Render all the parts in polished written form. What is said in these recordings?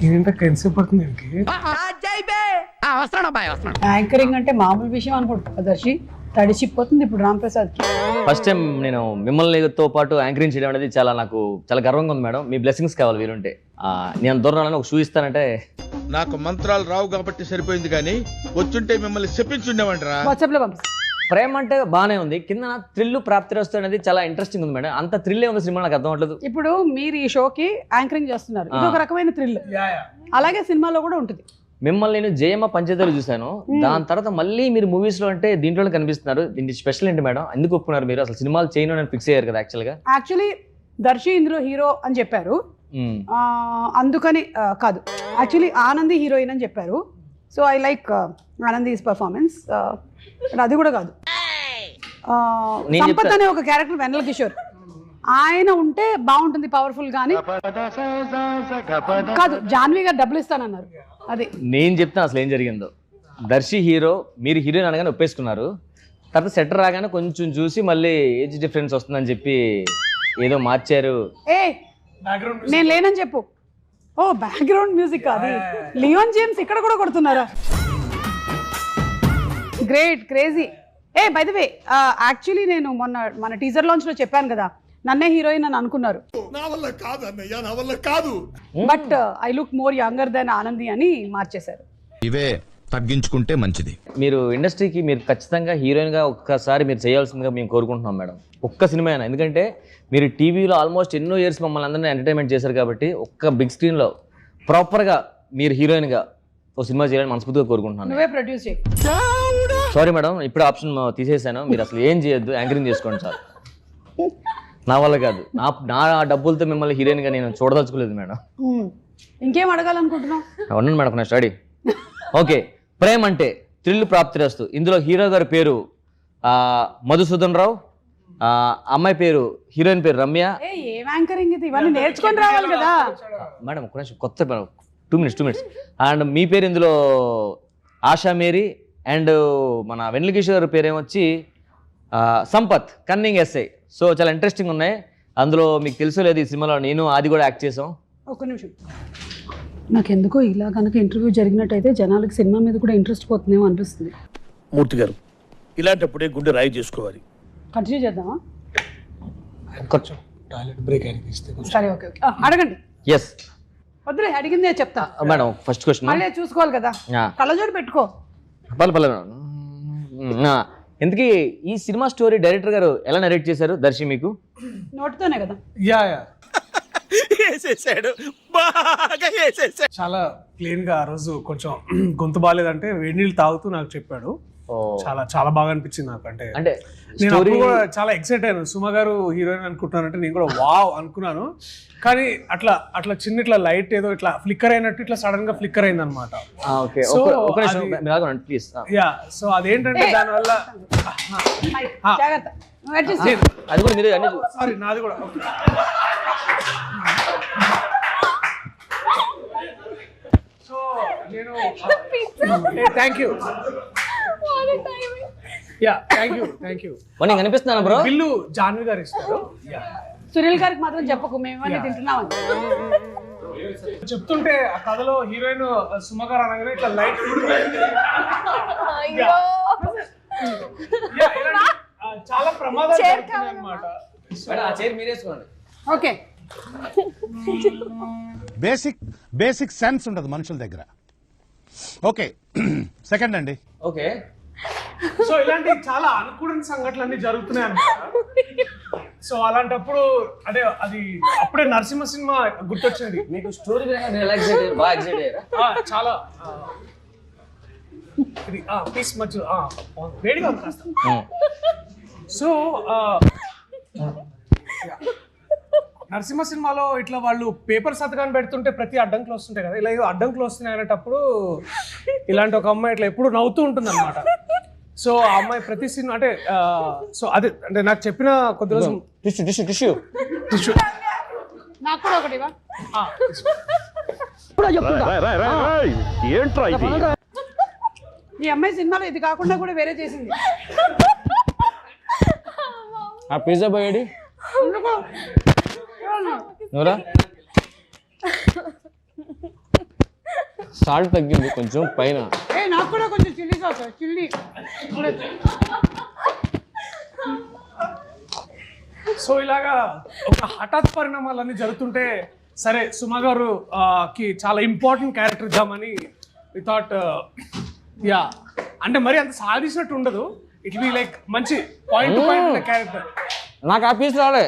ఏంటక్క ఎంతసేపు పడుతుంది దీనికి? యాంకరింగ్ అంటే మామూలు విషయం అనుకుంటా దర్శి, తడిచిపోతుంది ఇప్పుడు రామ్ ప్రసాద్ కి. ఫస్ట్ టైం నేను మిమ్మల్నితో పాటు యాంకరింగ్ చేయడం అనేది నాకు చాలా గర్వంగా ఉంది మేడం. మీ బ్లెస్సింగ్స్ కావాలి వీరుంటే. నేను దూరం ఒక షూ ఇస్తానంటే. నాకు మంత్రాలు రావు కాబట్టి సరిపోయింది, కానీ వచ్చుంటే మిమ్మల్ని చెప్పించుండేవంటరా. వాట్సాప్ లో పంపిస్తా. ప్రేమ అంటే బాగానే ఉంది, కింద థ్రిల్ ప్రాప్తిరస్తు అనేది చాలా ఇంట్రెస్టింగ్ ఉంది మేడం. అంత థ్రిల్లే ఉంది సినిమా, నాకు అర్థం అవ్వట్లేదు. ఇప్పుడు మీరు ఈ షోకి యాంకరింగ్ చేస్తున్నారు, ఇది ఒక రకమైన థ్రిల్. అలాగే సినిమాలో కూడా ఉంటుంది. మిమ్మల్ని నేను జయమ్మ పంచదార చూశాను, దాని తర్వాత మళ్ళీ మీరు మూవీస్ లో అంటే దీంట్లో కనిపిస్తున్నారు. దీనికి స్పెషల్ ఏంటి మేడం? ఎందుకు ఒప్పుకున్నారు మీరు? అసలు సినిమాలు చేయను అని ఫిక్స్ అయ్యారు కదా యాక్చువల్లీ దర్శి ఇందులో హీరో అని చెప్పారు, అందుకని కాదు, యాక్చువల్లీ ఆనంది హీరోయిన్ అని చెప్పారు. So I like Anandi's performance. అది కూడా కాదు, సంపత్ అనే ఒక క్యారెక్టర్ వెన్నెల కిషోర్, ఆయన ఉంటే బాగుంటుంది పవర్ఫుల్ గానీ కాదు. జాన్వీ గారు డబ్బులు ఇస్తానన్నారు. అది నేను చెప్తాను అసలు ఏం జరిగిందో. దర్శి హీరో, మీరు హీరోయిన్ అనగానే ఒప్పేసుకున్నారు. తర్వాత సెటర్ రాగానే కొంచెం చూసి మళ్ళీ ఏజ్ డిఫరెన్స్ వస్తుందని చెప్పి ఏదో మార్చారు. నేను లేనని చెప్పు. ఓ బ్యాక్గ్రౌండ్ మ్యూజిక్ అది. లియోన్ జేమ్స్ ఇక్కడ కూడా కొడుతున్నారా? Great, crazy. By the way, actually నేను మన టీజర్ లాంచ్ లో చెప్పాను కదా, నన్నే హీరోయిన్ అని అనుకున్నారు. But I look more younger than Anandi అని మార్చేశారు. ఇవే తగ్గించుకుంటే మంచిది. మీరు ఇండస్ట్రీకి మీరు ఖచ్చితంగా హీరోయిన్ గా ఒక్కసారి మీరు చేయాల్సిందిగా మేము కోరుకుంటున్నాం మేడం. ఒక్క సినిమా అయినా, ఎందుకంటే మీరు టీవీలో ఆల్మోస్ట్ ఎన్నో ఇయర్స్ మమ్మల్ని అందరినీ ఎంటర్టైన్మెంట్ చేశారు కాబట్టి ఒక్క బిగ్ స్క్రీన్ లో ప్రాపర్ గా మీరు హీరోయిన్ గా ఒక సినిమా చేయాలని మనస్ఫూర్తిగా కోరుకుంటున్నాను. నువ్వే ప్రొడ్యూస్ చేయి. సారీ మేడం, ఇప్పుడు ఆప్షన్ తీసేసాను. మీరు అసలు ఏం చేయొద్దు, యాంకరింగ్ చేసుకోండి సార్. నా వల్ల కాదు, నా డబ్బులతో మిమ్మల్ని హీరోయిన్ గా నేను చూడదలుచుకోలేదు మేడం. ఇంకేం అడగాలనుకుంటున్నావు? ఉన్నాను మేడం, నేను స్టడీ. ఓకే, ప్రేమ అంటే థ్రిల్ ప్రాప్తిరస్తు. ఇందులో హీరో గారి పేరు మధుసూదన్ రావు, అమ్మాయి పేరు, హీరోయిన్ పేరు రమ్య. ఏం యాంకరింగ్ ఇది? ఇవన్నీ నేర్చుకొని రావాలి కదా మేడం. ఒక నిమిషం, కొత్త 2 minutes. అండ్ మీ పేరు ఇందులో ఆశా మేరీ, అండ్ మన వెన్నెల కిషోర్ పేరు ఏమొచ్చి సంపత్, కన్నింగ్ ఎస్ఐ. సో చాలా ఇంట్రెస్టింగ్ ఉన్నాయి. అందులో మీకు తెలుసో లేదు, ఈ సినిమాలో నేను అది కూడా యాక్ట్ చేసాం. ఒక నిమిషం, నాకెందుకో ఇలా కనుక ఇంటర్వ్యూ జరిగినట్టయితే జనాలకు సినిమా మీద కూడా ఇంట్రెస్ట్ పోతుందేమో అనిపిస్తుంది. మూర్తి గారు, ఇలాంటప్పుడే గుండె రాయి చేసుకోవాలి. కంటిన్యూ చేద్దామా? కొంచెం టాయిలెట్ బ్రేక్ అయినది ఇస్తే. సరే, ఓకే ఓకే, అడగండి. ఎస్ వద్దులే, అడిగిందే చెప్తా మేడం. ఫస్ట్ క్వశ్చన్ మళ్ళీ చూసుకోవాలి కదా, కళ్ళజోడు పెట్టుకో. ఎందుకు ఈ సినిమా స్టోరీ డైరెక్టర్ గారు ఎలా నరేట్ చేశారు దర్శి మీకు? నోటితోనే కదా. చాలా క్లీన్ గా. ఆ రోజు కొంచెం గొంతు బాగాలేదంటే వేడి నీళ్ళు తాగుతూ నాకు చెప్పాడు. చాలా చాలా బాగా అనిపించింది నాకు. అంటే నేను అప్పుడు కూడా చాలా ఎక్సైట్ అయ్యాను. సుమ గారు హీరోయిన్ అనుకుంటున్నానంటే నేను కూడా వావ్ అనుకున్నాను. కానీ అట్లా చిన్న ఇట్లా లైట్ ఏదో ఇట్లా ఫ్లిక్కర్ అయినట్టు ఇట్లా సడన్ గా ఫ్లిక్కర్ అయింది అనమాట. సో అదేంటంటే దానివల్ల సారీ నాది కూడా. సో నేను థ్యాంక్ యూ. Thank you. కనిపిస్తున్నాను బ్రో. బిల్లు జాన్వి గారు ఇస్తారు. సునీల్ గారికి మాత్రం చెప్పకు, మేమన్నీ తింటున్నామని చెప్తుంటే ఆ కథలో హీరోయిన్ సుమ గారు అనగానే ఇట్లా లైట్ చాలా ప్రమాదాలు అన్నమాట. ఓకే, బేసిక్ సెన్స్ ఉండదు మనుషుల దగ్గర. ఓకే, సెకండ్ అండి. ఓకే, సో ఇలాంటి చాలా అనుకూలని సంఘటనలు జరుగుతున్నాయి అన్నమాట. సో అలాంటప్పుడు అదే అది అప్పుడే నరసింహ సినిమా గుర్తొచ్చింది. మీకు స్టోరీ చాలా ఇది పీస్ మధ్య వేడిగా ఉంది కాస్త. సో నరసింహ సినిమాలో ఇట్లా వాళ్ళు పేపర్ సంతకాన్ని పెడుతుంటే ప్రతి అడ్డంకులు వస్తుంటాయి కదా, ఇలా అడ్డంకులు వస్తున్నాయి అనేటప్పుడు ఇలాంటి ఒక అమ్మాయి ఇట్లా ఎప్పుడు నవ్వుతూ ఉంటుంది అనమాట. సో ఆ అమ్మాయి ప్రతి సినిమా అంటే సో అదే అంటే నాకు చెప్పిన కొద్ది రోజు టిష్యూ నాకు కూడా ఒకటి ఈ అమ్మాయి సినిమాలో ఇది కాకుండా కూడా వేరే చేసింది. ఆ పిజ్జా పోయాడి నువ్వురా. సాల్ట్ తగ్గింది కొంచెం పైన. నాకు కూడా కొంచెం చిల్లీ సాస్ చిల్లీ. సో ఇలాగా ఒక హఠాత్ పరిణామాలన్నీ జరుగుతుంటే సరే సుమ గారు కి చాలా ఇంపార్టెంట్ క్యారెక్టర్ ఇద్దామని వి థాట్ యా అంటే మరి అంత సాధించినట్టు ఉండదు, ఇట్ బి లైక్ మంచి పాయింట్ టు పాయింట్ క్యారెక్టర్. నాకు ఆ పీస్ రాలే.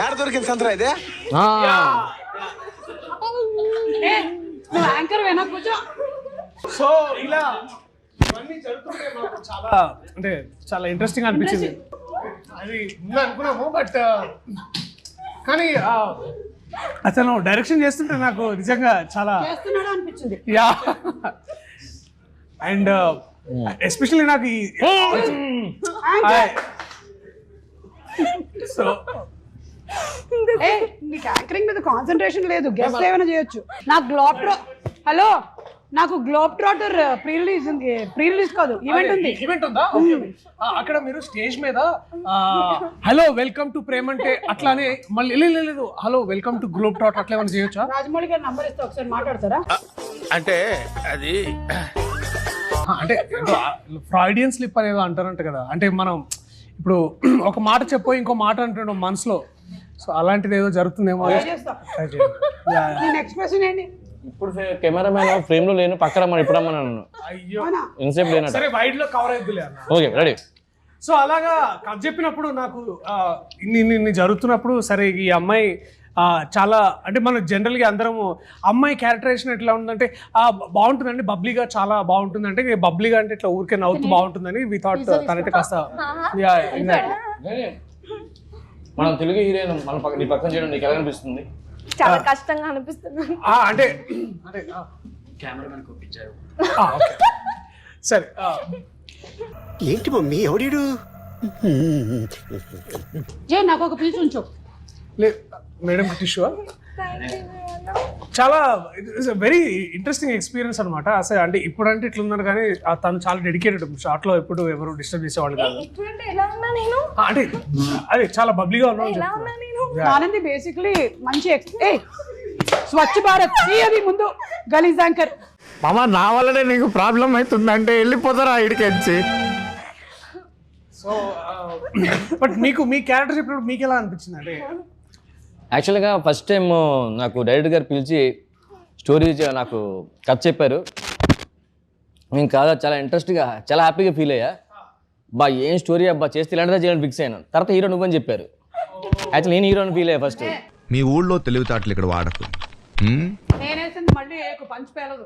యాడ దొరికింది సంతరా ఇదే? నువ్వు యాంకర్ వేనా కూర్చో. సో ఇలా ఇవన్నీ జరుగుతుంటే మాకు చాలా అంటే చాలా ఇంట్రెస్టింగ్ అనిపించింది. అది ముందు అనుకున్నాము బట్ కానీ అతను డైరెక్షన్ చేస్తుంటే నాకు నిజంగా చాలా చేస్తున్నాడు అనిపించింది. యా అండ్ ఎస్పెషల్లీ నాకు ఈ సో నీకు యాంకరింగ్ మీద కాన్సన్ట్రేషన్ లేదు, గెస్ట్ ఏమైనా చేయొచ్చు. నాకు గ్లోబ్ ట్రాటర్ ప్రీ రిలీజ్ కాదు ఈవెంట్ ఉంది. ఈవెంట్ ఉందా? అక్కడ మీరు స్టేజ్ మీద హలో వెల్కమ్ టు ప్రేమ్ అంటే అట్లానే మళ్ళీ లేదు hello welcome to globe trotter అట్లా ఏమైనా చేయొచ్చా? రాజమౌళి గారి నంబర్ ఇస్తే ఒకసారి మాట్లాడతారా? అంటే అది అంటే ఫ్రాయిడియన్ స్లిప్ అనేది అంటారంట కదా, అంటే మనం ఇప్పుడు ఒక మాట చెప్పో ఇంకో మాట అంటున్నాం మనసులో, సో అలాంటిది ఏదో జరుగుతుందేమో. నేను ఎక్స్ప్రెషన్ ఏంటి? ఇప్పుడు కెమెరామెన్ ఫ్రేమ్ లో లేను, పక్కన మనం ఇప్పుడు నన్ను అయ్యో ఎంతసేపు లేనట్టు. సరే వైడ్ లో కవర్ అయిద్దిలే అన్న. Okay ready. సో అలాగా కథ చెప్పినప్పుడు నాకు ఇన్ని జరుగుతున్నప్పుడు సరే ఈ అమ్మాయి చాలా అంటే మనం జనరల్గా అందరము అమ్మాయి క్యారెక్టరైజేషన్ ఎట్లా ఉందంటే బాగుంటుందండి, బబ్లీగా చాలా బాగుంటుందంటే బబ్లీగా అంటే ఇట్లా ఊరికే నవ్వుతూ బాగుంటుందని వి థాట్ తనైతే కాస్త మనం తెలుగు హీరోయిన్ మన నీ పక్కన చేయడం నీకు ఎలా అనిపిస్తుంది? చాలా కష్టంగా అనిపిస్తుంది. అంటే కెమెరామెన్ ఒప్పించారు. సరే ఏంటి మమ్మీ ఎవడీడు? నాకు ఒక పీస్ ఉంచు. మేడం టిష్యూ చాలా వెరీ ఇంట్రెస్టింగ్ ఎక్స్పీరియన్స్ అనమాట. అసలు అంటే ఇప్పుడంటే ఇట్లా ఉన్నారు కానీ తను చాలా డెడికేటెడ్, షార్ట్ లో ఎప్పుడు ఎవరు డిస్టర్బ్ చేసేవాళ్ళు కాదు. అంటే అదే చాలా బబ్లీగా ఉన్నాను. ఆనంది బేసిక్లీ మంచి స్వచ్ఛ భారత్ అది ముందు గలీజ్ యాంకర్. మామ నా వల్లనే నీకు ప్రాబ్లం అవుతుందంటే వెళ్ళిపోతారా ఇడికెచ్చి. సో బట్ మీ క్యారెక్టర్ చెప్పినప్పుడు మీకు ఎలా అనిపించింది? అంటే యాక్చువల్గా ఫస్ట్ టైం నాకు డైరెక్టర్ గారు పిలిచి స్టోరీ నాకు కథ చెప్పారు. నేను కాదా చాలా ఇంట్రెస్ట్గా చాలా హ్యాపీగా ఫీల్ అయ్యా. బా ఏం స్టోరీ అబ్బా చేస్తే ఇలాంటిదా చేయాలని ఫిక్స్ అయ్యాను. తర్వాత హీరో నువ్వని చెప్పారు. యాక్చువల్లీ నేను హీరోని ఫీల్ అయ్యా ఫస్ట్. మీ ఊళ్ళో తెలివితేటలు ఇక్కడ వాడకు. నేనేసింది మళ్ళీ పంచ్ పేలదు.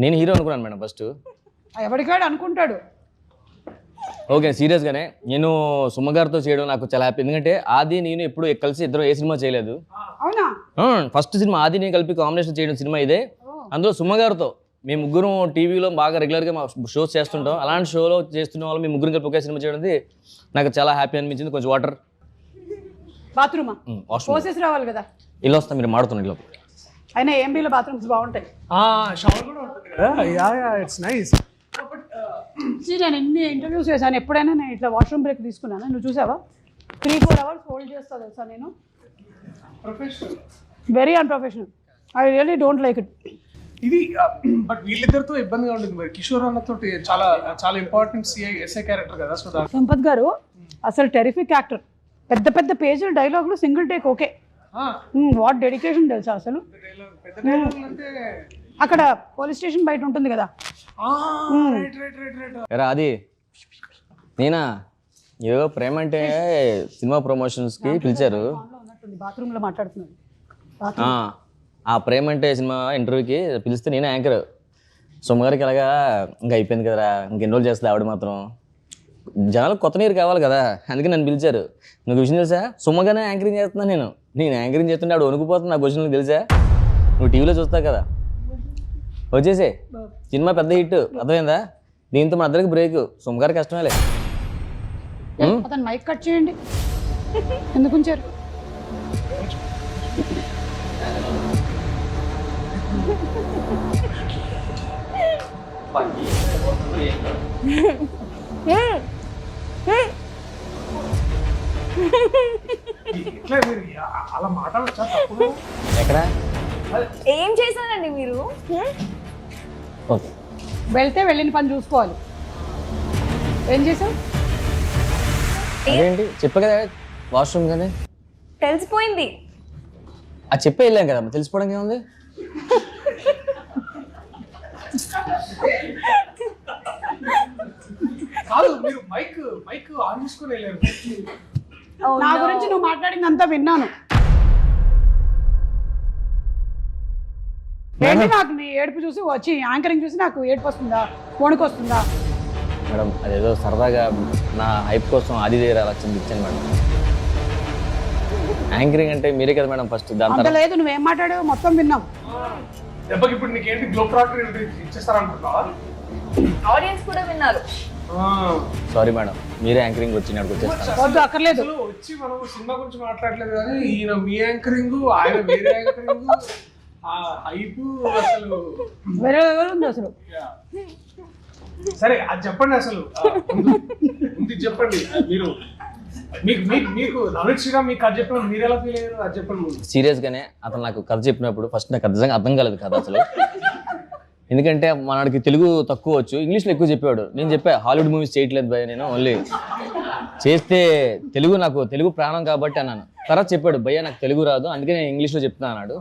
నేను హీరో అనుకున్నాను మేడం ఫస్ట్. ఎవరికాడు అనుకుంటాడు. ఓకే సీరియస్గానే నేను సుమ గారితో చేయడం నాకు చాలా హ్యాపీ. ఎందుకంటే ఆది నేను ఎప్పుడు కలిసి ఇద్దరు ఏ సినిమా చేయలేదు. అవునా? ఫస్ట్ సినిమా ఆది నేను కలిపి కాంబినేషన్ చేయడం సినిమా ఇదే. అందులో సుమ గారితో మేము ముగ్గురు టీవీలో బాగా రెగ్యులర్గా మా షోస్ చేస్తుంటాం. అలాంటి షోలో చేస్తున్న వాళ్ళు మేము ముగ్గురు కలిపి ఒకే సినిమా చేయడం నాకు చాలా హ్యాపీ అనిపించింది. కొంచెం వాటర్ బాత్రూమా పోసేసి రావాలి కదా. ఇల్లు వస్తాం మీరు మాడుతున్న ఇల్లు అయినా ఏంబీలో బాత్రూమ్స్ బాగుంటాయి. షవర్ కూడా ఉంటుంది కదా. Yeah it's nice. నేను ఎన్ని ఇంటర్వ్యూస్ చేశాను, ఎప్పుడైనా నేను ఇట్లా వాష్రూమ్ బ్రేక్ తీసుకున్నాను. నువ్వు చూసావా? 3-4 hours హోల్డ్ చేస్తా తెలుసా నేను. Very unprofessional. I really don't like it. ఇది బట్ వీళ్ళిద్దరితో ఇబ్బందిగా ఉంటుంది మరి. కిషోర్ అన్నతో చాలా చాలా ఇంపార్టెంట్ ఎస్ఐ క్యారెక్టర్ కదా. సో సంపత్ గారు అసలు టెరిఫిక్ యాక్టర్. పెద్ద పెద్ద పేజీల డైలాగులు single take okay. What dedication తెలుసా అసలు. అక్కడ పోలీస్ స్టేషన్ బయట ఉంటుంది కదా. అది నేనా ఏదో ప్రేమ అంటే సినిమా ప్రమోషన్స్కి పిలిచారు. బాత్రూమ్ లో మాట్లాడుతున్నాడు. ఆ ప్రేమ అంటే సినిమా ఇంటర్వ్యూకి పిలిస్తే నేనే యాంకర్. సుమగారికి ఎలాగా ఇంకా అయిపోయింది కదరా, ఇంకెన్ని రోజులు చేస్తుంది ఆవిడ మాత్రం. జనాలకు కొత్త నీరు కావాలి కదా, అందుకే నన్ను పిలిచారు. నువ్వు విషయం తెలుసా, సుమగానే యాంకరింగ్ చేస్తున్నాను నేను యాంకరింగ్ చేస్తుంటే ఆవిడ వణుకుపోతుంది. నాకు క్వశ్చన్ తెలుసా, నువ్వు టీవీలో చూస్తావు కదా. వచ్చేసే సినిమా పెద్ద హిట్, అర్థమైందా? దీంతో మన అందరికి బ్రేక్. సుమగారి కష్టమేలే. అతను మైక్ కట్ చేయండి. ఎందుకు ఉంచారు? ఇట్లా మీరు అలా మాట్లాడచ్చా తప్పుడు? ఎక్కడ ఏం చేశారండి మీరు? ఓకే వెళ్తే వెళ్ళిన పని చూసుకోవాలి. ఏం చేసావు? అదేంటి చెప్పే కదా వాష్రూమ్ కానీ తెలిసిపోయింది. అది చెప్పే వెళ్ళాం కదా తెలిసిపోవడానికి ఏముంది. కాదు మీరు మైక్ ఆన్ చేసుకుని వెళ్ళారు. నా గురించి నువ్వు మాట్లాడింది అంతా విన్నాను. ఏంటి నాకు నీ ఏడుపు చూసి వచ్చి యాంకరింగ్ చూసి నాకు ఏడుపు వస్తుందా, వణుకు వస్తుందా? మేడం అదేదో సరదాగా నా హైప్ కోసం అది దగ్గర అలా ఇచ్చాను మేడం. యాంకరింగ్ అంటే మీరే కదా మేడం ఫస్ట్, దాని అంత తర్వాత లేదు, నువ్వేం మాట్లాడావు మొత్తం విన్నాం. దెబ్బకి ఇప్పుడు నీకేంటి గ్లోబ్ ట్రాక్టర్ ఇచ్చేస్తారనుకుంటున్నావా? ఆడియన్స్ కూడా విన్నారు. సారీ మేడం, మీరే యాంకరింగ్ వచ్చి నాకు వచ్చేస్తాను. వద్దు, అక్కర్లేదు. అసలు వచ్చి మనం సినిమా గురించి మాట్లాడలేదు కానీ ఈయన మీ యాంకరింగ్, ఆయన వేరే యాంకరింగ్, ఆ హైప్ అసలు వేరే ఎవరు ఉంది అసలు? సరే అది చెప్పండి అసలు. ముందు చెప్పండి మీరు, మీకు నవీన్ శ్రీరామ్ మీకు కథ చెప్పినప్పుడు మీరు ఎలా ఫీల్ అయ్యారు అది చెప్పండి ముందు. సీరియస్గానే అతను నాకు కథ చెప్పినప్పుడు ఫస్ట్ నాకు నిజంగా అర్థం కాలేదు కథ అసలు. ఎందుకంటే మనకి తెలుగు తక్కువ వచ్చు, ఇంగ్లీష్లో ఎక్కువ చెప్పాడు. నేను చెప్పా హాలీవుడ్ మూవీస్ చేయట్లేదు భయ్య, నేను ఓన్లీ చేస్తే నాకు తెలుగు ప్రాణం కాబట్టి అన్నాను. తర్వాత చెప్పాడు భయ్య నాకు తెలుగు రాదు అందుకే నేను ఇంగ్లీష్లో చెప్తున్నా అన్నాడు.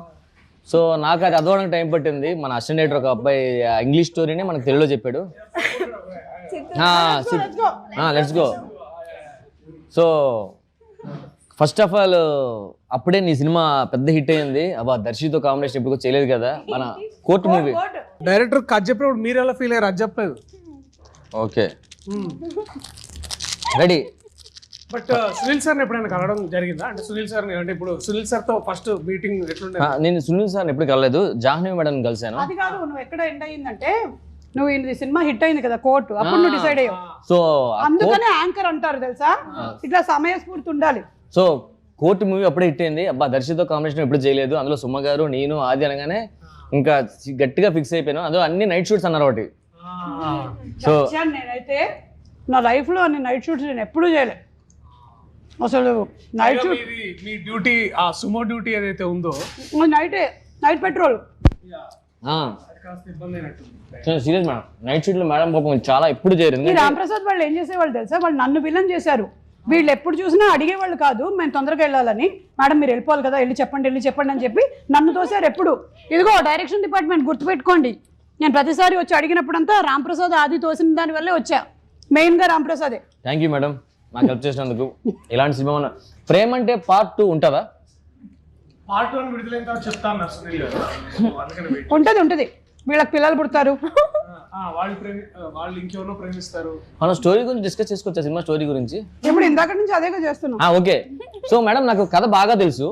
సో నాకు అది అర్థవడానికి టైం పట్టింది. మన అసిస్టెంట్ డైరెక్టర్ ఒక అబ్బాయి ఇంగ్లీష్ స్టోరీని మనకు తెలుగులో చెప్పాడు. Let's go. So first of all అప్పుడే నీ సినిమా పెద్ద హిట్ అయింది. అబ్బా దర్శితో కాంబినేషన్ ఇప్పుడు చేయలేదు కదా, మన కోర్టు మూవీ. డైరెక్టర్ కథ చెప్పినప్పుడు మీరు ఎలా ఫీల్ అయ్యారు అది చెప్పలేదు. Okay ready. బట్ సునీల్ సార్ని ఎప్పుడైనా కలవడం జరిగిందా? అంటే సునీల్ సార్ని అంటే ఇప్పుడు సునీల్ సార్తో ఫస్ట్ మీటింగ్ ఎట్లుండే? నేను సునీల్ సార్ని ఎప్పుడు కలలేదు, జాహ్నవి మేడం కలిసాను. అది కాదు, నువ్వు ఎక్కడ ఎండ్ అయ్యిందంటే నువ్వు ఈ సినిమా హిట్ అయింది కదా కోర్టు, అప్పుడు నువ్వు డిసైడ్ అయ్యావు. సో అందుకనే యాంకర్ అంటారు తెలుసా, ఇట్లా సమయస్ఫూర్తి ఉండాలి. సో కోర్టు మూవీ అప్పుడే హిట్ అయింది. అబ్బా దర్శితో కాంబినేషన్ ఎప్పుడు చేయలేదు, అందులో సుమ గారు నేను ఆది అనగానే ఇంకా గట్టిగా ఫిక్స్ అయిపోయాను. అందులో అన్ని నైట్ షూట్స్ అన్నారు ఒకటి. సో నేనైతే నా లైఫ్ లో అన్ని నైట్ షూట్స్ నేను ఎప్పుడూ చేయలేదు అసలు. నైట్ షూట్ మీ డ్యూటీ, ఆ సుమో డ్యూటీ ఏదైతే ఉందో నైట్ పెట్రోల్ ఇబ్బంది అయినట్టు. సీరియస్ మేడం, నైట్ షూట్ లో మేడం పాపం చాలా ఎప్పుడు చేరింది. ఈ రాంప్రసాద్ వాళ్ళు ఏం చేసేవాళ్ళు తెలుసా, వాళ్ళు నన్ను విలన్ చేశారు. వీళ్ళు ఎప్పుడు చూసినా అడిగేవాళ్ళు కాదు, మేము తొందరగా వెళ్ళాలని. మేడం మీరు వెళ్ళిపోవాలి కదా, వెళ్ళి చెప్పండి అని చెప్పి నన్ను తోసారు ఎప్పుడు. ఇదిగో డైరెక్షన్ డిపార్ట్మెంట్ గుర్తుపెట్టుకోండి, నేను ప్రతిసారి వచ్చి అడిగినప్పుడంతా రాంప్రసాద్ ఆది తోసిన దాని వల్లే వచ్చా, మెయిన్ గా రాంప్రసాదే. థ్యాంక్ యూ మేడం నాకు హెల్ప్ చేసినందుకు. ఇలాంటి సినిమా ఉన్న ప్రేమ అంటే పార్ట్ 2 ఉంటుందా? పార్ట్ 1 విడుదలైన తర్వాత చెప్తాను సునీల్ గారు. అందుకని wait. ఉంటది వీళ్ళకి పిల్లలు పుడతారు, వాళ్ళు ఇంకెవరో ప్రేమిస్తారు. మనం స్టోరీ గురించి డిస్కస్ చేసుకోవచ్చా, సినిమా స్టోరీ గురించి? ఇప్పుడు ఇందాక నుంచి అదేగా చేస్తున్నాం. ఓకే. సో మేడం నాకు కథ బాగా తెలుసు.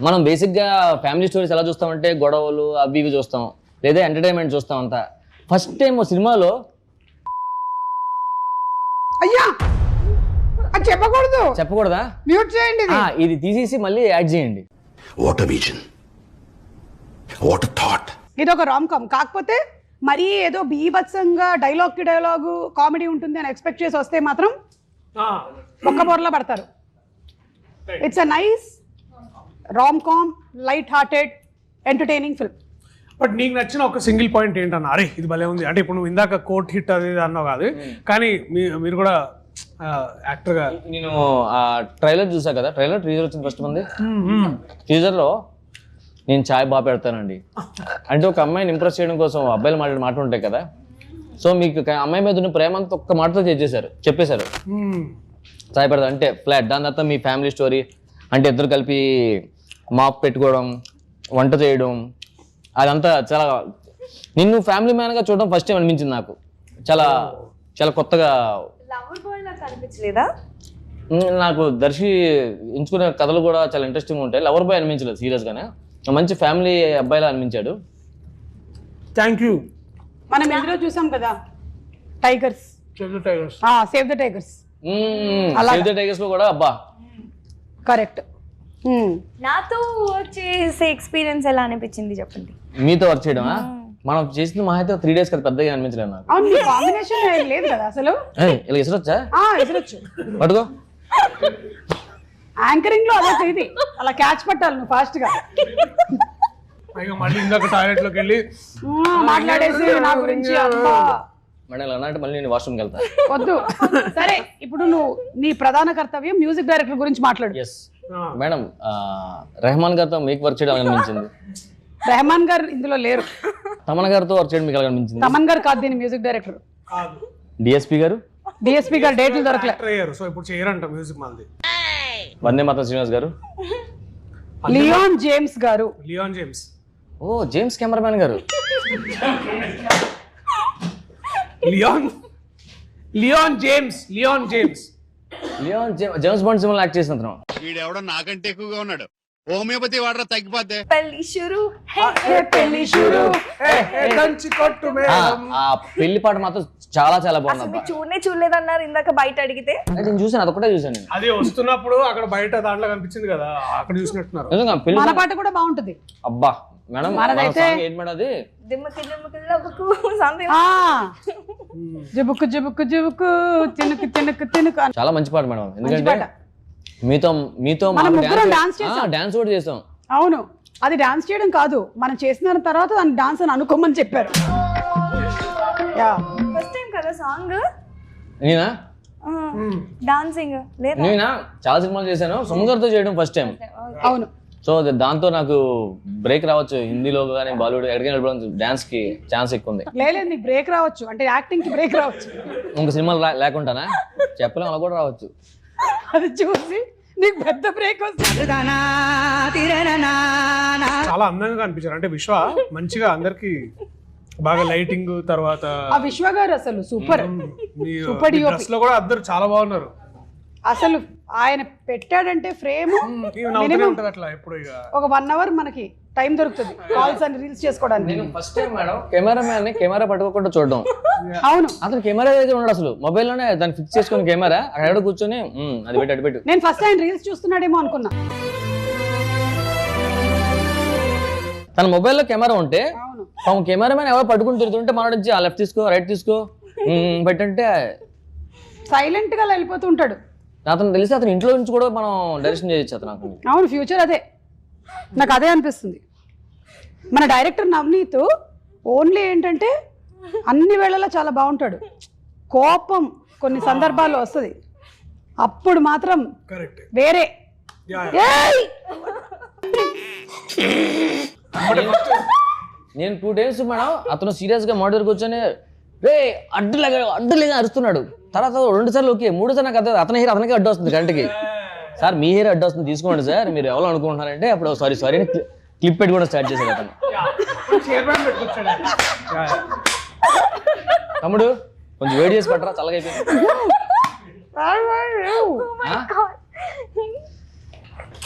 మనం బేసిక్గా ఫ్యామిలీ స్టోరీస్ ఎలా చూస్తామంటే గొడవలు అవి ఇవి చూస్తాం, లేదా ఎంటర్టైన్మెంట్ చూస్తాం అంతా. ఫస్ట్ టైం సినిమాలో అయ్యా అది చెప్పకూడదా? మ్యూట్ చేయండి. ఇది తీసేసి మళ్ళీ యాడ్ చేయండి. What vision, what thought. ఇది ఒక రామ్ కామ్, కాకపోతే మరీ ఏదో బీభత్సంగా డైలాగ్ కి డైలాగు కామెడీ ఉంటుంది అని ఎక్స్పెక్ట్ చేసి వస్తే మాత్రం ఒక్క బోర్లా పడతారు. It's a nice rom com, light hearted entertaining film. But నీకు నచ్చిన ఒక సింగిల్ పాయింట్ ఏంటన్నా, అరే ఇది భలే ఉంది అంటే ఇప్పుడు నువ్వు ఇందాక కోర్ట్ హిట్ అది అన్నావు కాదు, కానీ మీరు కూడా యాక్టర్గా నేను ట్రైలర్ చూసా కదా, టీజర్ వచ్చింది ఫస్ట్ మంది. టీజర్లో నేను చాయ్ బాగా పెడతానండి అంటే ఒక అమ్మాయిని ఇంప్రెస్ చేయడం కోసం అబ్బాయిలు మాటలు ఉంటాయి కదా. సో మీకు అమ్మాయి మీద ఉన్న ప్రేమ అంతా ఒక్క మాటతో చెప్పేశారు చాయ్ పెడతా అంటే ఫ్లాట్. దాని తర్వాత మీ ఫ్యామిలీ స్టోరీ అంటే ఇద్దరు కలిపి మాప్ పెట్టుకోవడం, వంట చేయడం, అదంతా చాలా నిన్ను ఫ్యామిలీ మ్యాన్గా చూడడం ఫస్ట్ టైం అనిపించింది నాకు. చాలా చాలా కొత్తగా. లవర్ బాయ్ నాకు అనిపించలేదా? నాకు దర్శి ఎంచుకునే కథలు కూడా చాలా ఇంట్రెస్టింగ్ ఉంటాయి. లవర్ బాయ్ అనిపించలేదు సీరియస్గానే, మంచి ఫ్యామిలీ అబ్బాయిలా అనిపించాడు. Thank you. మనం ఇందులో చూసాం కదా tigers, save the tigers. Save the tigers లో కూడా అబ్బా కరెక్ట్. నాతో చేసే ఎక్స్పీరియన్స్ ఎలా అనిపించింది చెప్పండి. మీతో వర్క్ చేయడమా? మనం చేసిన మా అయితే 3 days కదా, పెద్దగా అనిపించలేదు నాకు. అవును, కాంబినేషన్ లేదు కదా అసలు. ఇలా ఇసరొచ్చా? ఎసరొచ్చు పట్టుకో. యాంకరింగ్ లో అదే ఇది అలా క్యాచ్ పట్టాలి నువ్వు ఫాస్ట్ గా ఇక మళ్ళీ ఇందాక టాయిలెట్ లోకి వెళ్ళి మాట్లాడేసి నా గురించి అబ్బా మేడం ఇలా అంటే మళ్ళీ నేను వాష్రూమ్కి వెళ్తా. వద్దు. సరే ఇప్పుడు నువ్వు నీ ప్రధాన కర్తవ్యం మ్యూజిక్ డైరెక్టర్ గురించి మాట్లాడు. ఎస్ మేడం, రెహమాన్ గారితో మీకు వర్క్ చేయడం అనిపించింది. రెహమాన్ గారు ఇందులో లేరు. తమన్ గారితో వర్క్ చేయడం మీకు ఎలా అనిపించింది? తమన్ గారు కాదు దీని మ్యూజిక్ డైరెక్టర్. డిఎస్పీ గారు డేట్లు దొరకలే. సో ఇప్పుడు చేయరంట మ్యూజిక్ మంది. వందే మాత్రం శ్రీనివాస్ గారు. లియోన్ జేమ్స్ గారు. లియోన్ జేమ్స్. ఓ జేమ్స్ కెమెరామ్యాన్ గారు. లియోన్ జేమ్స్. జేమ్స్ బాండ్ సినిమాలో యాక్ట్ చేసిన అతను. వీడెవడో నాకంటే ఎక్కువగా ఉన్నాడు. హోమియోపతి వాడరా తగ్గిపోతే. పెళ్లి షురు పెళ్లి షురు. ఆ పెళ్లి పాట మాత్రం చాలా చాలా బాగుంది. అసలు మీరు చూడలేదన్నారు ఇందాక బయట అడిగితే. నేను చూసాను, అదొకటే చూసాను నేను. అది వస్తున్నప్పుడు అక్కడ బయట దాంట్లో కనిపించింది కదా, అక్కడ చూసినట్టున్నారు. నిజంగా పెళ్లి మన పాట కూడా బాగుంటుంది. అబ్బా మేడం, మనదైతే ఏంటి మేడం అది? దిమ్మకి దిమ్మకి సంథింగ్. జుబుకు జుబుకు జుబుకు తినుకు తినుకు తినుకు. చాలా మంచి పాట మేడం. ఎందుకంటే మీతో మనం ముగ్గురం డాన్స్ చేసాం. డాన్స్ కూడా చేసాం. అవును, అది డాన్స్ చేయడం కాదు, మనం చేసిన తర్వాత దాన్ని డాన్స్ అని అనుకోమని చెప్పారు. ఫస్ట్ టైం కదా సాంగ్. నేనా డాన్సింగ్ లేదా? నేనా చాలా సినిమాలు చేశాను. సుమగారితో చేయడం ఫస్ట్ టైం. అవును. సో దాంతో నాకు బ్రేక్ రావచ్చు. హిందీలో కానీ బాలీవుడ్ ఎక్కడికైనా వెళ్ళడం డాన్స్ కి ఛాన్స్ ఎక్కువ ఉంది. లేదు నీకు బ్రేక్ రావచ్చు, అంటే యాక్టింగ్ కి బ్రేక్ రావచ్చు. ఇంక సినిమాలు లేకుండానా చెప్పలేం, అలా కూడా రావచ్చు. అది చూసి నీకు పెద్ద బ్రేక్ వస్తుంది. చాలా అందంగా అనిపించారు. అంటే విశ్వ మంచిగా అందరికి బాగా లైటింగ్ తర్వాత ఆ విశ్వ గారు అసలు సూపర్. సూపర్ డ్రెస్ లో కూడా అందరు చాలా బాగున్నారు. అసలు ఆయన పెట్టాడంటే ఫ్రేమ్ అట్లా ఎప్పుడు ఇక ఒక 1 hour మనకి టైం దొరుకుతుంది కాల్స్ అండ్ రీల్స్ చేసుకోవడానికి. నేను ఫస్ట్ టైం మేడం కెమెరామ్యాన్ ని కెమెరా పట్టుకోకుండా చూడడం. అవును, అతను కెమెరా దగ్గర ఉన్నాడు. అసలు మొబైల్ లోనే దాన్ని ఫిక్స్ చేసుకుని కెమెరా అక్కడ కూర్చొని అది పెట్టి అటు పెట్టు. నేను ఫస్ట్ ఆయన రీల్స్ చూస్తున్నాడేమో అనుకున్నా. తన మొబైల్లో కెమెరా ఉంటే అవును, పాపం కెమెరామ్యాన్ ఎవరు పట్టుకుని తిరుగుతుంటే మన నుంచి లెఫ్ట్ తీసుకో రైట్ తీసుకో పెట్టంటే సైలెంట్ గా వెళ్ళిపోతూ ఉంటాడు. అతను తెలిసి అతను ఇంట్లో నుంచి కూడా మనం డైరెక్షన్ చేయొచ్చు అతను. అవును, ఫ్యూచర్ అదే, నాకు అదే అనిపిస్తుంది. మన డైరెక్టర్ నవనీత్ ఓన్లీ ఏంటంటే అన్ని వేళలా చాలా బాగుంటాడు. కోపం కొన్ని సందర్భాల్లో వస్తుంది, అప్పుడు మాత్రం కరెక్ట్ వేరే. ఏయ్! నేను 2 days మేడం అతను సీరియస్ గా మోడర్ కూర్చొని రే అడ్డులేగా అరుస్తున్నాడు. తర్వాత 2 సార్లు ఓకే, 3 సార్లు నాకు అతని హెయిర్ అతనికి అడ్డు వస్తుంది గంటకి. సార్ మీ హెయిర్ అడ్డు వస్తుంది తీసుకోండి సార్, మీరు ఎవరు అనుకుంటున్నారంటే అప్పుడు సారీ క్లిప్ పెట్టి కూడా స్టార్ట్ చేశాడు అతను. తమ్ముడు కొంచెం వేడి చేసి పట్టరా, చల్లగా అయిపోయింది.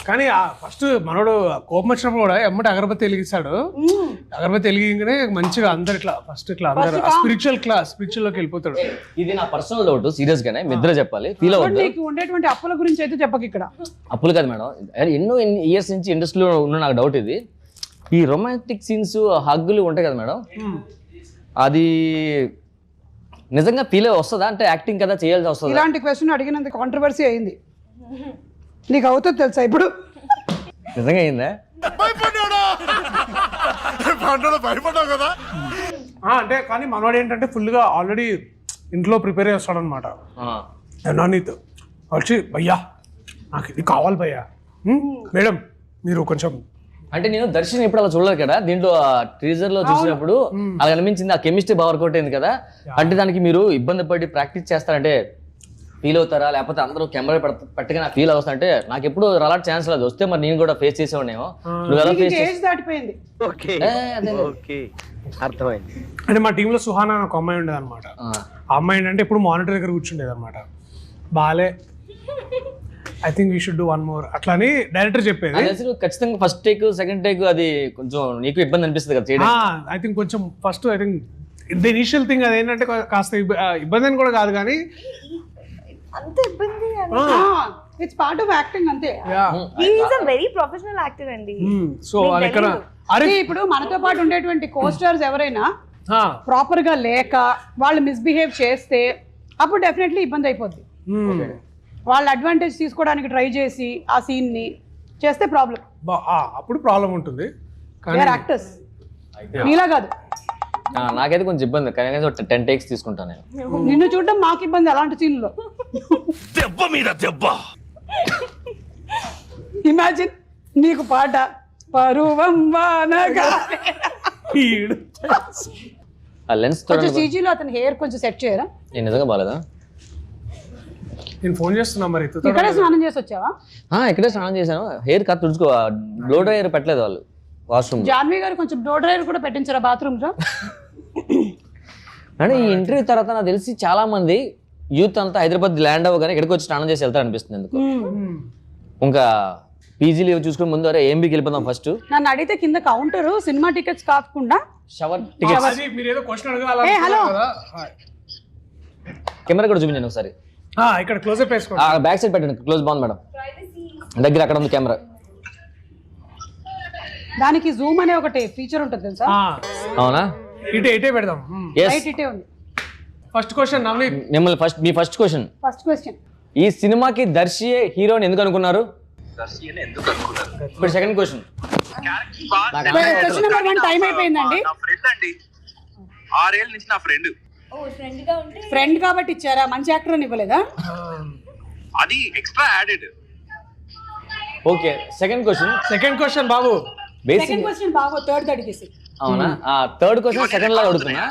కానీ ఫస్ట్ మనోడు కోపం వచ్చినప్పుడు కూడా ఎమ్మటి అగరబత్తి వెలిగిస్తాడు. అగరబత్తి వెలిగిగానే మంచిగా అందరు ఇట్లా ఫస్ట్ ఇట్లా అందరు స్పిరిచువల్ లోకి వెళ్ళిపోతాడు. ఇది నా పర్సనల్ డౌట్, సీరియస్ గానే మిద్ర చెప్పాలి. ఫీల్ అవ్వద్దు. నీకు ఉండేటువంటి అప్పుల గురించి అయితే చెప్పక ఇక్కడ. అప్పులు కాదు మేడం, ఎన్నో ఇయర్స్ నుంచి ఇండస్ట్రీలో ఉన్న నాకు డౌట్ ఇది. ఈ రొమాంటిక్ సీన్స్ హగ్గులు ఉంటాయి కదా మేడం, అది నిజంగా ఫీల్ వస్తుందా? అంటే యాక్టింగ్ కదా చేయాల్సి వస్తుంది. ఇలాంటి క్వశ్చన్ అడిగినంత కాంట్రవర్సీ అయింది. నీకు అవుతుంది తెలుసా ఇప్పుడు? నిజంగా అయిందా? భయపడ్డావు కదా. అంటే కానీ మనవాడు ఏంటంటే ఫుల్ గా ఆల్రెడీ ఇంట్లో ప్రిపేర్ చేస్తాడు అనమాట. నవనీత్ వచ్చి భయ్యా నాకు ఇది కావాలి భయ్యా, మేడం మీరు కొంచెం. అంటే నేను దర్శనం ఎప్పుడు అలా చూడలేదు కదా, దీంట్లో టీజర్ లో చూసినప్పుడు అలా అనిపించింది. ఆ కెమిస్ట్రీ బాగా వర్కౌట్ అయింది కదా. అంటే దానికి మీరు ఇబ్బంది పడి ప్రాక్టీస్ చేస్తారంటే ఫీల్ అవుతారా, లేకపోతే అందరూ కెమెరా పట్టుకుని ఫీల్ అవుతా? అంటే నాకు ఎప్పుడు అలాంటి ఛాన్స్ లేదు. వస్తే మరి నేను కూడా ఫేస్ చేసేవాడినేమో. నువ్వు ఎలా ఫేస్ ఏజ్ దాటిపోయింది. అర్థమైంది. అంటే మా టీంలో సుహానా అని ఒక అమ్మాయి ఉండేది అనమాట. ఆ అమ్మాయి ఏంటంటే ఇప్పుడు మానిటర్ దగ్గర కూర్చుండేది అనమాట. బాలే I think we should do 1 more అట్లా అని డైరెక్టర్ చెప్పేది. ఖచ్చితంగా ఫస్ట్ టేక్ సెకండ్ టేక్ అది కొంచెం నీకు ఇబ్బంది అనిపిస్తుంది కదా చేయడం. ఐ థింక్ కొంచెం first I think the initial thing అది ఏంటంటే కాస్త ఇబ్బంది అని కూడా కాదు కానీ అంత ఇబ్బంది. ఇట్స్ పార్ట్ ఆఫ్ యాక్టింగ్ అంతే. He is a very professional actor అండి. సో అక్కడ అరే ఇప్పుడు మనతో పాటు ఉండేటువంటి కోస్టార్స్ ఎవరైనా ప్రాపర్ గా లేక వాళ్ళు మిస్బిహేవ్ చేస్తే అప్పుడు డెఫినెట్లీ ఇబ్బంది అయిపోద్ది. వాళ్ళ అడ్వాంటేజ్ తీసుకోవడానికి ట్రై చేసి ఆ సీన్ని చేస్తే ప్రాబ్లం. అప్పుడు ప్రాబ్లం ఉంటుంది. దే ఆర్ యాక్టర్స్, నీలా కాదు. నాకైతే కొంచెం ఇబ్బంది, కానీ 10 takes తీసుకుంటాను నేను. నిన్ను చూడడం మాకు ఇబ్బంది అలాంటి సీన్లో. దెబ్బ మీద దెబ్బ. ఇమాజిన్ నీకు పాట పరువం వానగా. ఆ లెన్స్ కొంచెం CG లో అతని హెయిర్ కొంచెం సెట్ చేయరా? నేను నిజంగా బాలేదా? నేను ఫోన్ చేస్తున్నా మరి. ఇక్కడే స్నానం చేసి వచ్చావా? ఇక్కడే స్నానం చేశాను. హెయిర్ కట్ తుడుచుకో, బ్లో డ్రైయర్ పెట్టలేదు వాళ్ళు వాష్రూమ్. జాన్వి గారు కొంచెం బ్లో డ్రైయర్ కూడా పెట్టించారా బాత్రూమ్ లో? అంటే ఈ ఇంటర్వ్యూ తర్వాత నాకు తెలిసి చాలా మంది యూత్ అంతా హైదరాబాద్ ల్యాండ్ అవ్వగానే ఇక్కడికి వచ్చి స్నానం చేసి వెళ్తారు అనిపిస్తుంది ఎందుకు. ఇంకా పీజీలు చూసుకుని ముందు అరే ఏంబీకి వెళ్ళిపోదాం ఫస్ట్. నన్ను అడిగితే కింద కౌంటర్ సినిమా టికెట్స్ కాకుండా షవర్ టికెట్స్. మీరు ఏదో క్వశ్చన్ అడగాలి కదా, కెమెరా కూడా చూపించండి ఒకసారి. ఇక్కడ క్లోజ్ అప్ వేసుకోండి. బ్యాక్ సైడ్ పెట్టండి, క్లోజ్ బాగుంది మేడం. దగ్గర అక్కడ ఉంది కెమెరా. దానికి జూమ్ అనే ఒకటి ఫీచర్ ఉంటుంది తెలుసా? అవునా? ఇటే పెడదాం. రైట్ ఇటే ఉంది. ఫస్ట్ క్వశ్చన్ నవనీత్, మిమ్మల్ని మీ ఫస్ట్ క్వశ్చన్. ఈ సినిమాకి దర్శియే హీరోని ఎందుకు అనుకున్నారు? ఇప్పుడు second question. Question number 1 time అయిపోయిందండి. నా ఫ్రెండ్ అండి, 6 ఏళ్ళ నుంచి నా ఫ్రెండ్. ఫ్రెండ్ కాబట్టి ఇచ్చారా, మంచి యాక్టర్ అని ఇవ్వలేదా? అది extra added. Okay, second question బాబు. సెకండ్ క్వశ్చన్ బాగా థర్డ్ అడిగేసి. అవునా? థర్డ్ క్వశ్చన్ సెకండ్ లాగా అడుగుతున్నా.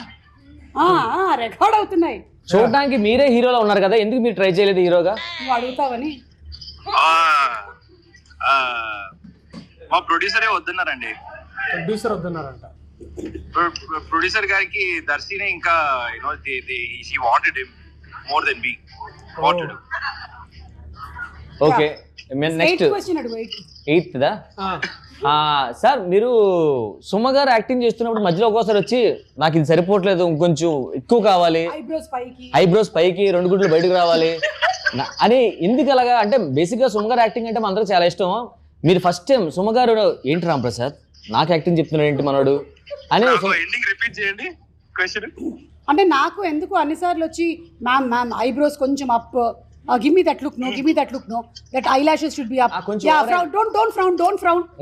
రికార్డ్ అవుతున్నాయి. చూడడానికి మీరే హీరోలా ఉన్నారు కదా, ఎందుకు మీరు ట్రై చేయలేదు హీరోగా? నువ్వు అడుగుతావని. మా ప్రొడ్యూసరే వద్దన్నారండి. వద్దన్నారంట. ప్రొడ్యూసర్ గారికి దర్శిని ఇంకా she wanted him more than we wanted. Okay, next question అడుగు. 8th దా? సార్ మీరు సుమ గారు యాక్టింగ్ చేస్తున్నప్పుడు మధ్యలో ఒక్కోసారి వచ్చి నాకు ఇది సరిపోవట్లేదు, ఇంకొంచెం ఎక్కువ కావాలి, ఐబ్రోస్ పైకి 2 గుడ్లు బయటకు రావాలి అని ఎందుకు అలాగా? అంటే బేసిక్ గా సుమ గారు యాక్టింగ్ అంటే అందరూ చాలా ఇష్టం. మీరు ఫస్ట్ టైం సుమ గారు ఏంటి రామ్ ప్రసాద్ నాకు యాక్టింగ్ చెప్తున్నాడు ఏంటి మనోడు అని ఎండింగ్ రిపీట్ చేయండి క్వశ్చన్. అంటే నాకు ఎందుకు అన్నిసార్లు వచ్చి మ్యామ్ ఐబ్రోస్ కొంచెం up, give me that look no, give me that look no, that eyelashes should be up, yeah frown, don't frown,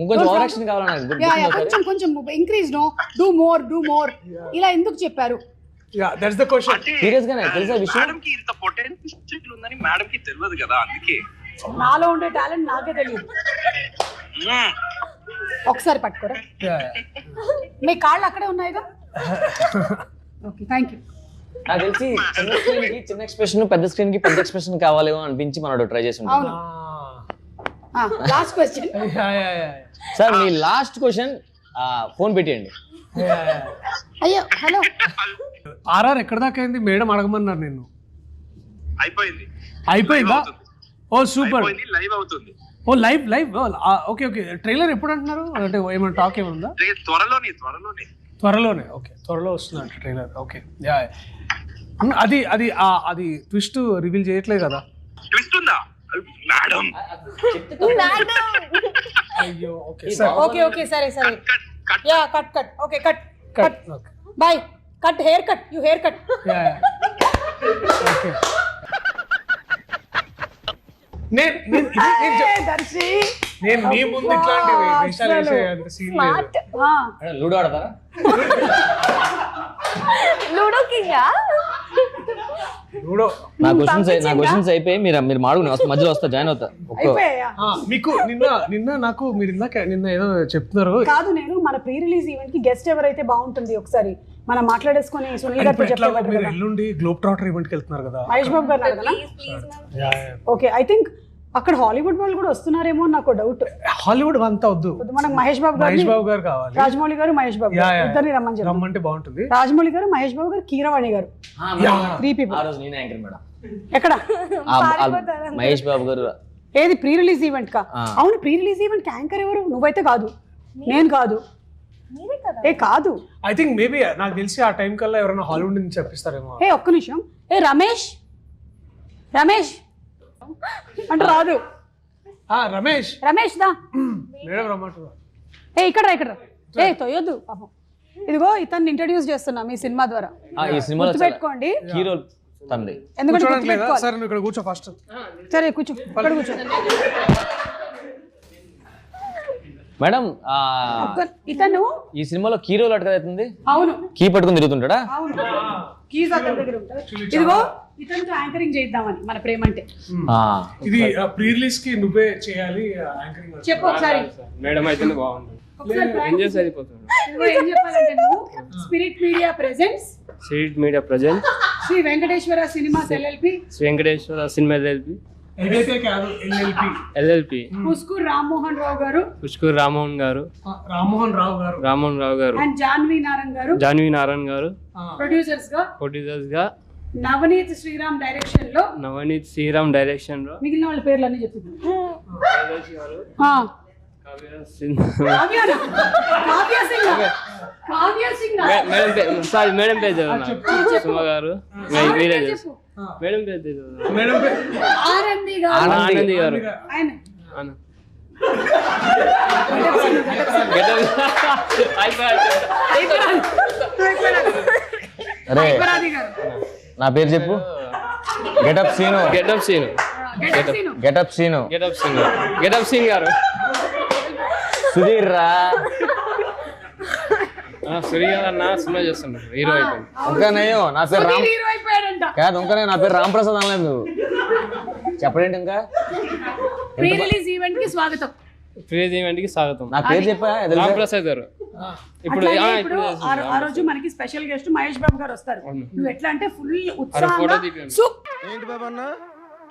ఇంకొంచెం ఓవర్ యాక్షన్ కావాలి నాకు. yeah కొంచెం increase no, do more ఇలా ఎందుకు చెప్పారు? that's the question. సీరియస్ గానే తెలుసా విషయం? మేడం కి ఇంత పొటెన్షియల్ ఉందని మేడం కి తెలియదు కదా, అందుకే. నాలో ఉండే టాలెంట్ నాకే తెలియదు. ఒకసారి పట్టుకోరా. మీ కాళ్ళు అక్కడే ఉన్నాయిగా. Okay, thank you. నాకు తెలిసి చిన్న స్క్రీన్ కి చిన్న ఎక్స్ప్రెషన్, పెద్ద స్క్రీన్ కి పెద్ద ఎక్స్ప్రెషన్ కావాలేమో అనిపించి మనోడు ట్రై చేసి ఉంటాడు. Last question. సార్ మీ లాస్ట్ క్వశ్చన్ ఫోన్ పెట్టేయండి. అయ్యో హలో. ఆర్ఆర్ ఎక్కడ దాకా అయింది? మేడం అడగమన్నారు నిన్ను. అయిపోయిందా? ఓ సూపర్, లైవ్ అవుతుంది. ఓ లైవ్. ఓకే ట్రైలర్ ఎప్పుడు అంటున్నారు? అంటే ఏమైనా టాక్ ఏమైనా? త్వరలోనే. ఓకే, త్వరలో వస్తుందంట ట్రైలర్. ఓకే, అది ట్విస్ట్ రివీల్ చేయట్లేదు కదా? ట్విస్ట్ ఉందా మేడం? అయ్యో. ఓకే సరే yeah cut okay cut by cut hair cut you hair cut. Okay, నేను మీ ముందు ఇట్లాంటివి విషయాలు వేసే అంత సీన్ లేదు. లూడో ఆడతారా? లూడో కింగా? నా క్వశ్చన్స్ అయిపోయి మీరు మాడుకుని మధ్యలో వస్తా, జాయిన్ అవుతా. మీకు నిన్న నాకు మీరు నిన్న ఏదో చెప్తున్నారు కాదు. నేను మన ప్రీ రిలీజ్ ఈవెంట్ కి గెస్ట్ ఎవరైతే బాగుంటుంది ఒకసారి మనం మాట్లాడేసుకొని సునీల్ గారితో చెప్పారు. మీరు ఎల్లుండి గ్లోబ్ ట్రాటర్ ఈవెంట్ కి వెళ్తున్నారు కదా, మహేష్ బాబు గారు కదా? ఓకే, ఐ థింక్ అక్కడ హాలీవుడ్ వాళ్ళు కూడా వస్తున్నారేమో నాకు డౌట్. హాలీవుడ్ అంతా వద్దు, మనకు మహేష్ బాబు గారు కావాలి. రాజమౌళి గారు మహేష్ బాబు ఇద్దరిని రమ్మంటే బాగుంటుంది. రాజమౌళి గారు, మహేష్ బాబు గారు, కీరవాణి గారు, 3 people. ఎక్కడ? మహేష్ బాబు గారు. ఏది ప్రీ రిలీజ్ ఈవెంట్ కా? అవును, ప్రీ రిలీజ్ ఈవెంట్ యాంకర్ ఎవరు? నువ్వైతే కాదు, నేను కాదు. కాదు, ఐ థింక్ మేబీ నాకు తెలిసి ఆ టైం కల్లా ఎవరైనా హాలీవుడ్ నుంచి చెప్పిస్తారేమో. ఒక్క నిమిషం. రమేష్ అంటే రాదు. రమేష్ దా మేడం రమ్మంటారు. ఇక్కడ తొయ్యొద్దు పాపం. ఇదిగో ఇతన్ని ఇంట్రడ్యూస్ చేస్తున్నా మీ సినిమా ద్వారా. ఈ సినిమాలో పెట్టుకోండి. హీరో తండ్రి. ఎందుకంటే కూర్చోడానికి లేదా గుర్తుపెట్టుకోవాలి. సరే నువ్వు ఇక్కడ కూర్చో ఫస్ట్. సరే కూర్చో, ఇక్కడ కూర్చో. మేడం ఇతను ఈ సినిమాలో కీ రోల్ అట్లా అవుతుంది, అవును కీ పట్టుకుని తిరుగుతుంటాడా? అవును కీస్ అతని దగ్గర ఉంటుంది. ఇదిగో ఇతనితో యాంకరింగ్ చేద్దామని మన ప్రేమ అంటే. ఇది ప్రీ రిలీజ్ కి నువ్వే చేయాలి యాంకరింగ్. చెప్పు ఒకసారి. మేడం అయితేనే బాగుంటుంది. ఒకసారి ఎంజాయ్ అయిపోతుంది. ఇదిగో ఏం చెప్పాలంటే నువ్వు spirit media presents street media present Shri Venkateswara cinemas LLP Shri Venkateswara cinema LLP ఏదైతే కాదు ఎల్ఎల్పి పుష్కూర్ రామ్మోహన్ రావు గారు, పుష్కూర్ రామ్మోహన్ గారు, రామ్మోహన్ రావు గారు అండ్ జాన్వీ నారాయణ్ గారు జాన్వీ నారాయణ్ గారు ప్రొడ్యూసర్స్ గా నవనీత్ శ్రీరామ్ డైరెక్షన్ లో నవనీత్ శ్రీరామ్ డైరెక్షన్ లో మిగిలిన వాళ్ళ పేర్లు అన్ని చెప్తున్నాను. మేడం పేరు సుమ గారు, మీరే చెప్పు. మేడం పేరు ఆనంది గారు. అరే నా పేరు చెప్పు. గెటప్ సీను గారు. సుధీర్ రా. సుధీర్ అన్న సినిమా చేస్తున్నారు, హీరో అయిపోయింది. ఇంకా నయ్యో నా పేరు రామ్ కాదు, ఇంకా నా పేరు రామ్ ప్రసాద్ అనలేదు నువ్వు. చెప్పడేంటి ఇంకా? ప్రీ రిలీజ్ ఈవెంట్ కి స్వాగతం. ప్రీజ్ ఈవెంట్ కి స్వాగతం. నా పేరు చెప్పా రామ్ ప్రసాద్ గారు. ఇప్పుడు ఆ రోజు మనకి స్పెషల్ గెస్ట్ మహేష్ బాబు గారు వస్తారు. నువ్వు ఎట్లా అంటే ఫుల్ ఫోటో ఉత్సాహంగా దిగాను. ఏంటి బాబా అన్న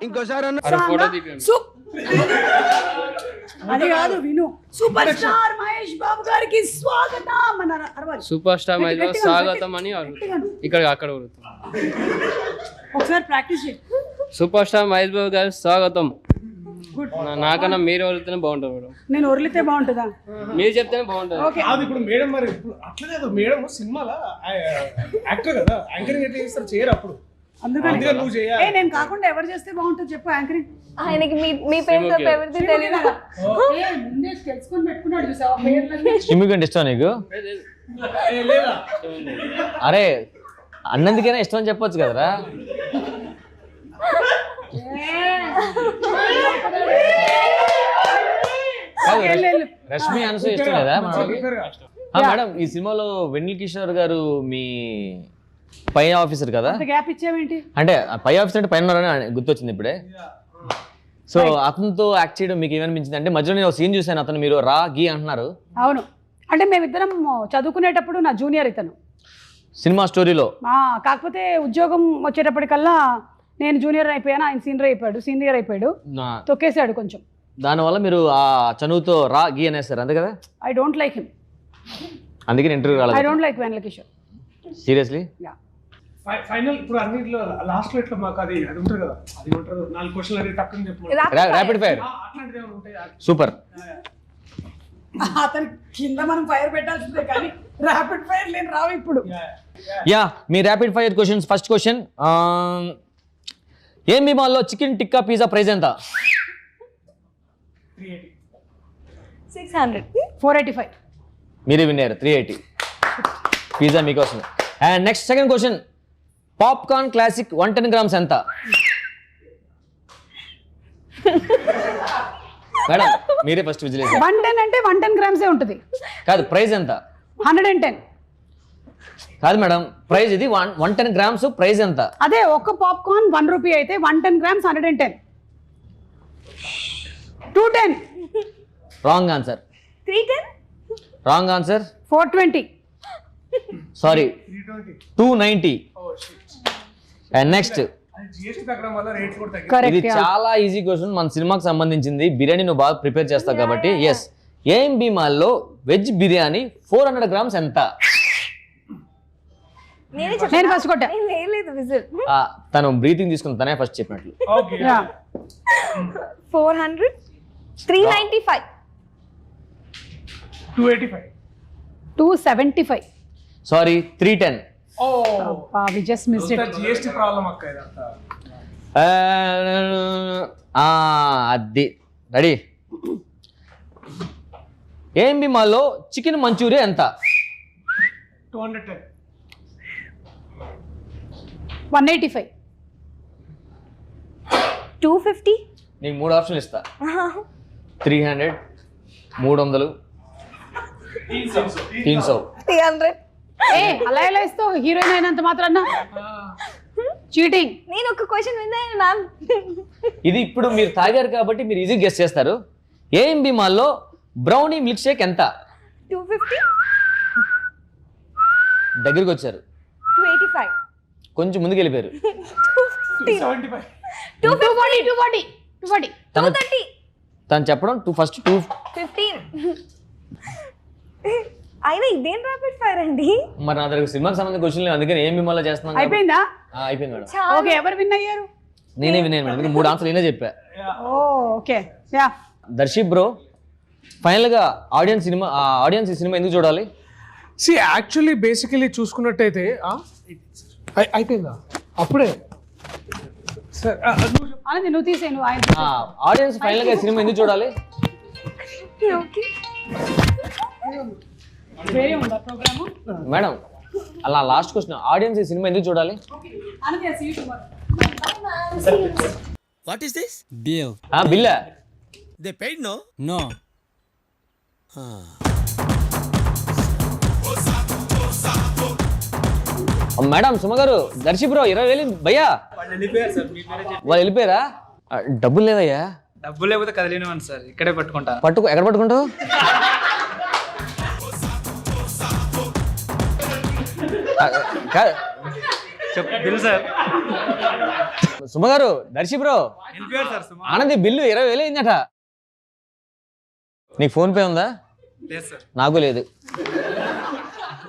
ఇంకోసారి అన్న ఫోటో దిగాను. అది కాదు విను. సూపర్ స్టార్ మహేష్ బాబు గారికి స్వాగతం అన్నారు. అరవాలి. సూపర్ స్టార్ మహేష్ స్వాగతం అని ఇక్కడ అక్కడ ఒకసారి ప్రాక్టీస్ చేయి. సూపర్ స్టార్ మహేష్ బాబు గారి స్వాగతం. నాకన్నా మీరు వదిలితేనే బాగుంటుంది మేడం. నేను వదిలితే బాగుంటుందా? మీరు చెప్తేనే బాగుంటుంది. అది ఇప్పుడు మేడం మరి అట్లా లేదు. మేడం సినిమాలో యాక్టర్ కదా, యాంకరింగ్ ఎట్లా చేస్తారు చేయరు అప్పుడు. అందుకని నువ్వు చేయాలి. నేను కాకుండా ఎవరు చేస్తే బాగుంటుంది చెప్పు యాంకరింగ్. ఆయనకి మీ పేరు తప్ప ఎవరిది తెలియదు. ముందే తెలుసుకొని పెట్టుకున్నాడు చూసావా పేర్లన్నీ. చిమ్మికంటే ఇష్టం నీకు? లేదా అరే అన్నందుకైనా ఇష్టం అని చెప్పొచ్చు కదరా. రష్మి అనసూ ఇష్టం లేదా మేడం? ఈ సినిమాలో వెన్నెల కిషోర్ గారు మీ పై ఆఫీసర్ కదా? గ్యాప్ ఇచ్చావేంటి? అంటే పై ఆఫీసర్ అంటే పైన ఉన్నారని గుర్తొచ్చింది ఇప్పుడే. సో అతనితో యాక్ట్ చేయడం మీకు ఏమనిపించింది? అంటే మధ్యలో నేను సీన్ చూసాను, అతను మీరు రా గీ అంటున్నారు. అవును, అంటే మేమిద్దరం చదువుకునేటప్పుడు నా జూనియర్ ఇతను సినిమా స్టోరీలో. కాకపోతే ఉద్యోగం వచ్చేటప్పటికల్లా నేను జూనియర్ అయిపోయాను, ఆయన సీనియర్ అయిపోయాడు, తొక్కేశాడు కొంచెం. దానివల్ల మీరు ఆ చనువుతో రా గీ అనేస్తారు అంతే కదా? ఐ డోంట్ లైక్ హిమ్, అందుకని ఇంటర్వ్యూ రాలేదు. I don't like Vennela Kishore seriously. Final ఇప్పుడు అన్నిట్లో లాస్ట్ లో ఇట్లా మాకు అది ఉంటుంది కదా, అది ఉంటారు 4 క్వశ్చన్లు అది తక్కువ చెప్పు. ర్యాపిడ్ ఫైర్ అట్లాంటిది ఏమైనా ఉంటాయి? సూపర్. అతను కింద మనం ఫైర్ పెట్టాల్సిందే కానీ ర్యాపిడ్ ఫైర్ లేని రావు ఇప్పుడు. యా, మీ rapid fire questions. First question, ఏం మాల్లో చికెన్ టిక్కా పిజ్జా ప్రైస్ ఎంత? 600. 485. మీరే విన్నారు, 380. పిజ్జా మీకోసం. And next second question, popcorn classic 110 grams ఎంత? మేడం మీరే ఫస్ట్ విజిల్. 110 అంటే 110 grams ఉంటుంది కాదు, ప్రైస్ ఎంత? 110. కాదు మేడం, ప్రైస్ ఇది 110 grams, ప్రైస్ ఎంత? అదే ఒక్క పాప్కార్న్ 1 రూపీ అయితే 110 grams 110. 210. Wrong answer. 310. Wrong answer. 420. Sorry, 290. And next, GST తగ్గడం వల్ల రేట్ కూడా తగ్గింది. కరెక్ట్. ఇది చాలా ఈజీ క్వశ్చన్, మన సినిమాకి సంబంధించింది. బిర్యానీ నువ్వు బాగా ప్రిపేర్ చేస్తావు కాబట్టి. ఎస్, ఏఎంబి మాల్లో వెజ్ బిర్యానీ 400 grams ఎంత? నేను ఫస్ట్ కొట్టా. లేదు విజిల్. తను బ్రీతింగ్ తీసుకుని తనే ఫస్ట్ చెప్పినట్లు. Okay. 400. 395. 285. 275. Sorry, 310. Oh we just missed it. GST problem అక్క ఇదంతా. అది రెడీ. ఏఎంబి మాల్లో చికెన్ మంచూరియా ఎంత? 210. 185. 250. నీకు 3 ఆప్షన్లు ఇస్తా. 300, 300, 300. 300. ఏ అలా ఎలా ఇస్తావు హీరోయిన్ అయినంత మాత్రాన చీటింగ్. నేను ఒక క్వశ్చన్ విన్నాను మ్యామ్. ఇది ఇప్పుడు మీరు తాగారు కాబట్టి మీరు ఈజీ గెస్ చేస్తారు. ఏఎంబి మాల్లో బ్రౌనీ మిల్క్ షేక్ ఎంత? 250. దగ్గరికి వచ్చారు, 285. కొంచెం ముందుకు వెళ్ళిపోయారు. 75. 240. తను 230. తను చెప్పడం ఫస్ట్ 15. అయినా ఇదేం ర్యాపిడ్ ఫైర్ అండి. మరి నా దగ్గర సినిమాకి సంబంధించిన క్వశ్చన్ లేదు, అందుకని ఏం మిమ్మల్ని చేస్తున్నాను. అయిపోయిందా? అయిపోయింది మేడం. ఓకే, ఎవరు విన్ అయ్యారు? నేనే విన్నాను మేడం, 3 ఆన్సర్లు నేనే చెప్పా. Okay yeah. దర్శి బ్రో, ఫైనల్గా ఆడియన్స్ ఈ సినిమా ఎందుకు చూడాలి? యాక్చువల్లీ బేసికలీ చూసుకున్నట్టయితే అయిపోయిందా అప్పుడే సార్ ఆనంది నువ్వు తీసే, నువ్వు ఆయన ఆడియన్స్ ఫైనల్గా ఈ సినిమా ఎందుకు చూడాలి? ఓకే. వేరే ఉందా ప్రోగ్రాము? మేడం అలా లాస్ట్ క్వశ్చన్, ఆడియన్స్ ఈ సినిమా ఎందుకు చూడాలి? Anandi see you tomorrow. What is this? బిల్లా they paid no? No. Madam Suma గారు, దర్శి బ్రో 20,000 భయ్యా. వాళ్ళు వెళ్ళిపోయారా? డబ్బులు లేదయ్యా. డబ్బులు లేకపోతే కదిలేనివ్వండి సార్, ఇక్కడే పట్టుకుంటా. ఎక్కడ పట్టుకుంటావు? Bill sir. సుమ గారు, దర్శి బ్రో, ఆనంది బిల్లు 20,000 అయిందట. నీకు ఫోన్ పే ఉందా? లేదు సార్. నాకు లేదు.